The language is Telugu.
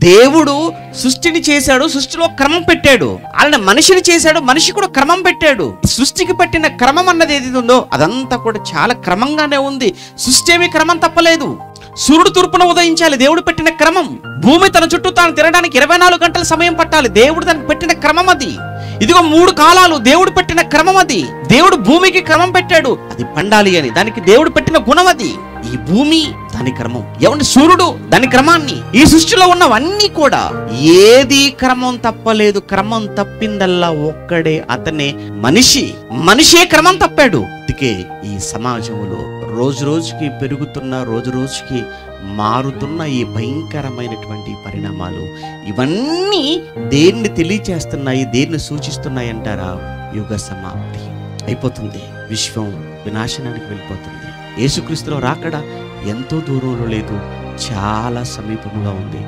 దేవుడు సృష్టిని చేశాడు, సృష్టిలో క్రమం పెట్టాడు. అలానే మనిషిని చేశాడు, మనిషి కూడా క్రమం పెట్టాడు. సృష్టికి పెట్టిన క్రమం అన్నది ఏది ఉందో అదంతా కూడా చాలా క్రమంగానే ఉంది. సృష్టి ఏమీ క్రమం తప్పలేదు. సూర్యుడు తూర్పున ఉదయించాలి, దేవుడు పెట్టిన క్రమం. భూమి తన చుట్టూ తాను తిరగడానికి 24 గంటల సమయం పట్టాలి, దేవుడు దానికి పెట్టిన క్రమం అది. ఇదిగో 3 కాలాలు, దేవుడు పెట్టిన క్రమం అది. దేవుడు భూమికి క్రమం పెట్టాడు, అది పండాలి అని. దానికి దేవుడు పెట్టిన గుణం అది. ఈ భూమి దాని క్రమం, ఏమంటే సూర్యుడు దాని క్రమాన్ని. ఈ సృష్టిలో ఉన్నవన్నీ కూడా ఏది క్రమం తప్పలేదు. క్రమం తప్పిందల్లా ఒక్కడే, అతనే మనిషి. మనిషే క్రమం తప్పాడు. అందుకే ఈ సమాజంలో రోజు రోజుకి పెరుగుతున్న, రోజు రోజుకి మారుతున్న ఈ భయంకరమైనటువంటి పరిణామాలు ఇవన్నీ దేన్ని తెలియచేస్తున్నాయి, దేన్ని సూచిస్తున్నాయి అంటారా? యుగ సమాప్తి అయిపోతుంది, విశ్వం వినాశనానికి వెళ్ళిపోతుంది. యేసుక్రీస్తులో రాకడ ఎంతో దూరంలో లేదు, చాలా సమీపముగా ఉంది.